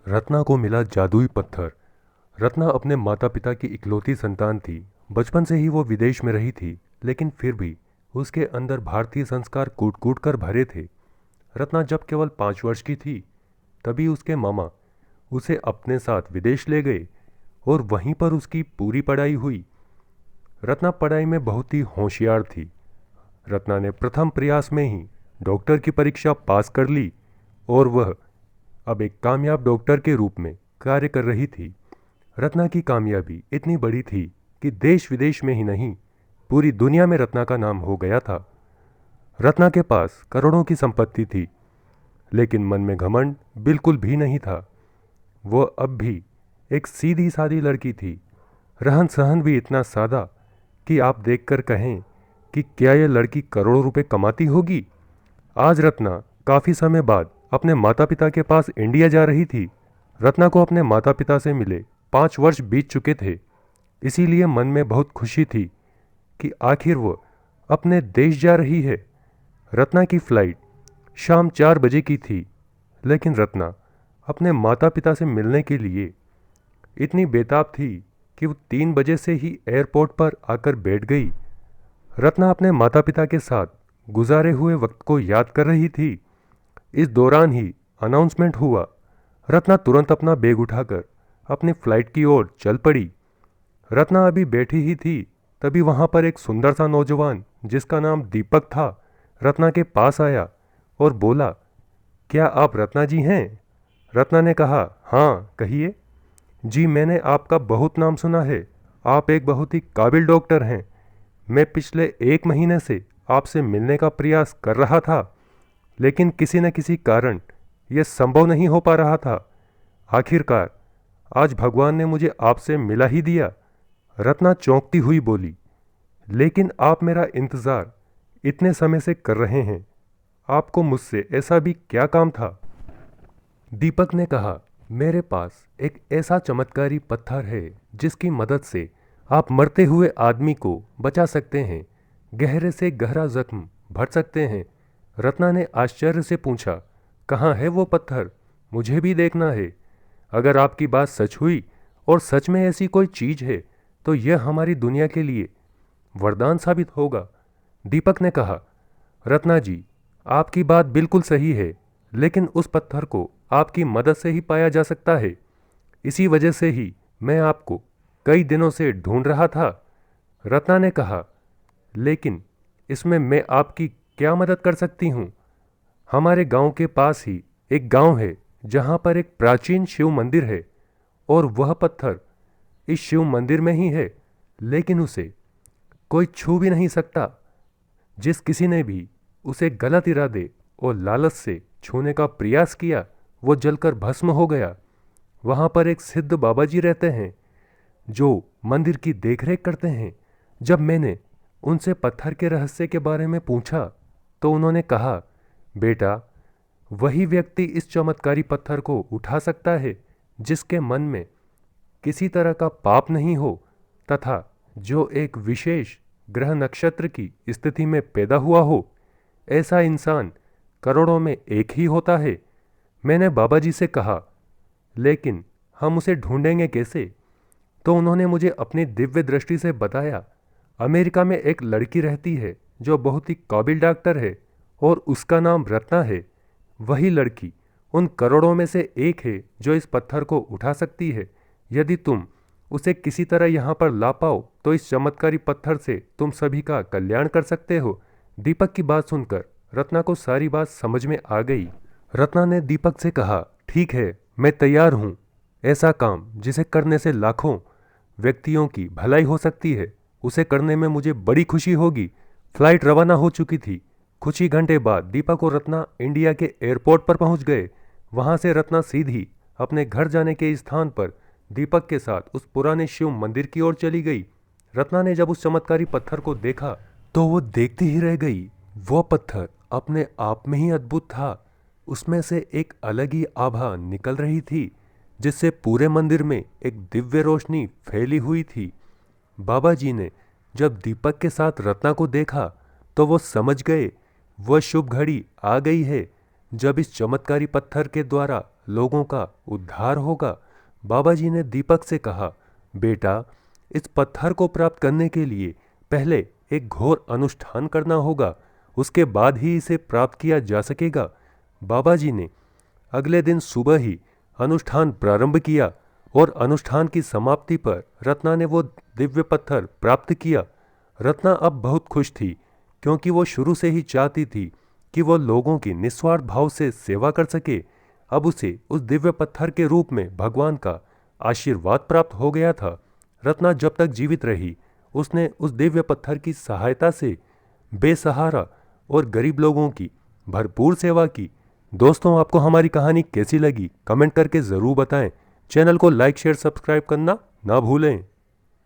रत्ना को मिला जादुई पत्थर। रत्ना अपने माता पिता की इकलौती संतान थी। बचपन से ही वो विदेश में रही थी, लेकिन फिर भी उसके अंदर भारतीय संस्कार कूट कूट कर भरे थे। रत्ना जब केवल 5 वर्ष की थी, तभी उसके मामा उसे अपने साथ विदेश ले गए और वहीं पर उसकी पूरी पढ़ाई हुई। रत्ना पढ़ाई में बहुत ही होशियार थी। रत्ना ने प्रथम प्रयास में ही डॉक्टर की परीक्षा पास कर ली और वह अब एक कामयाब डॉक्टर के रूप में कार्य कर रही थी। रत्ना की कामयाबी इतनी बड़ी थी कि देश विदेश में ही नहीं, पूरी दुनिया में रत्ना का नाम हो गया था। रत्ना के पास करोड़ों की संपत्ति थी, लेकिन मन में घमंड बिल्कुल भी नहीं था। वो अब भी एक सीधी सादी लड़की थी। रहन सहन भी इतना सादा कि आप देखकर कहें कि क्या यह लड़की करोड़ों रुपए कमाती होगी। आज रत्ना काफ़ी समय बाद अपने माता पिता के पास इंडिया जा रही थी। रत्ना को अपने माता पिता से मिले 5 वर्ष बीत चुके थे, इसीलिए मन में बहुत खुशी थी कि आखिर वो अपने देश जा रही है। रत्ना की फ्लाइट शाम 4 बजे की थी, लेकिन रत्ना अपने माता पिता से मिलने के लिए इतनी बेताब थी कि वो 3 बजे से ही एयरपोर्ट पर आकर बैठ गई। रत्ना अपने माता पिता के साथ गुजारे हुए वक्त को याद कर रही थी। इस दौरान ही अनाउंसमेंट हुआ। रत्ना तुरंत अपना बैग उठाकर अपनी फ्लाइट की ओर चल पड़ी। रत्ना अभी बैठी ही थी, तभी वहां पर एक सुंदर सा नौजवान जिसका नाम दीपक था, रत्ना के पास आया और बोला, क्या आप रत्ना जी हैं? रत्ना ने कहा, हाँ कहिए। जी, मैंने आपका बहुत नाम सुना है। आप एक बहुत ही काबिल डॉक्टर हैं। मैं पिछले 1 महीने से आपसे मिलने का प्रयास कर रहा था, लेकिन किसी न किसी कारण यह संभव नहीं हो पा रहा था। आखिरकार आज भगवान ने मुझे आपसे मिला ही दिया। रत्ना चौंकती हुई बोली, लेकिन आप मेरा इंतज़ार इतने समय से कर रहे हैं। आपको मुझसे ऐसा भी क्या काम था? दीपक ने कहा, मेरे पास एक ऐसा चमत्कारी पत्थर है जिसकी मदद से आप मरते हुए आदमी को बचा सकते हैं, गहरे से गहरा जख्म भर सकते हैं। रत्ना ने आश्चर्य से पूछा, कहाँ है वो पत्थर? मुझे भी देखना है। अगर आपकी बात सच हुई और सच में ऐसी कोई चीज है, तो यह हमारी दुनिया के लिए वरदान साबित होगा। दीपक ने कहा, रत्ना जी, आपकी बात बिल्कुल सही है, लेकिन उस पत्थर को आपकी मदद से ही पाया जा सकता है। इसी वजह से ही मैं आपको कई दिनों से ढूंढ रहा था। रत्ना ने कहा, लेकिन इसमें मैं आपकी क्या मदद कर सकती हूँ? हमारे गांव के पास ही एक गांव है जहां पर एक प्राचीन शिव मंदिर है, और वह पत्थर इस शिव मंदिर में ही है, लेकिन उसे कोई छू भी नहीं सकता। जिस किसी ने भी उसे गलत इरादे और लालच से छूने का प्रयास किया, वो जलकर भस्म हो गया। वहां पर एक सिद्ध बाबा जी रहते हैं जो मंदिर की देखरेख करते हैं। जब मैंने उनसे पत्थर के रहस्य के बारे में पूछा, तो उन्होंने कहा, बेटा, वही व्यक्ति इस चमत्कारी पत्थर को उठा सकता है जिसके मन में किसी तरह का पाप नहीं हो, तथा जो एक विशेष ग्रह नक्षत्र की स्थिति में पैदा हुआ हो। ऐसा इंसान करोड़ों में एक ही होता है। मैंने बाबा जी से कहा, लेकिन हम उसे ढूंढेंगे कैसे? तो उन्होंने मुझे अपनी दिव्य दृष्टि से बताया, अमेरिका में एक लड़की रहती है जो बहुत ही काबिल डॉक्टर है और उसका नाम रत्ना है। वही लड़की उन करोड़ों में से एक है जो इस पत्थर को उठा सकती है। यदि तुम उसे किसी तरह यहाँ पर ला पाओ, तो इस चमत्कारी पत्थर से तुम सभी का कल्याण कर सकते हो। दीपक की बात सुनकर रत्ना को सारी बात समझ में आ गई। रत्ना ने दीपक से कहा, ठीक है, मैं तैयार हूँ। ऐसा काम जिसे करने से लाखों व्यक्तियों की भलाई हो सकती है, उसे करने में मुझे बड़ी खुशी होगी। फ्लाइट रवाना हो चुकी थी। कुछ ही घंटे बाद दीपक और रत्ना इंडिया के एयरपोर्ट पर पहुंच गए। वहां से रत्ना सीधी अपने घर जाने के स्थान पर दीपक के साथ उस पुराने शिव मंदिर की ओर चली गई। रत्ना ने जब उस चमत्कारी पत्थर को देखा, तो वो देखती ही रह गई। वो पत्थर अपने आप में ही अद्भुत था। उसमें से एक अलग ही आभा निकल रही थी, जिससे पूरे मंदिर में एक दिव्य रोशनी फैली हुई थी। बाबा जी ने जब दीपक के साथ रत्ना को देखा, तो वो समझ गए वह शुभ घड़ी आ गई है, जब इस चमत्कारी पत्थर के द्वारा लोगों का उद्धार होगा। बाबा जी ने दीपक से कहा, बेटा, इस पत्थर को प्राप्त करने के लिए पहले एक घोर अनुष्ठान करना होगा, उसके बाद ही इसे प्राप्त किया जा सकेगा। बाबा जी ने अगले दिन सुबह ही अनुष्ठान प्रारंभ किया और अनुष्ठान की समाप्ति पर रत्ना ने वो दिव्य पत्थर प्राप्त किया। रत्ना अब बहुत खुश थी, क्योंकि वो शुरू से ही चाहती थी कि वो लोगों की निस्वार्थ भाव से सेवा कर सके। अब उसे उस दिव्य पत्थर के रूप में भगवान का आशीर्वाद प्राप्त हो गया था। रत्ना जब तक जीवित रही, उसने उस दिव्य पत्थर की सहायता से बेसहारा और गरीब लोगों की भरपूर सेवा की। दोस्तों, आपको हमारी कहानी कैसी लगी कमेंट करके ज़रूर बताएं। चैनल को लाइक शेयर सब्सक्राइब करना ना भूलें।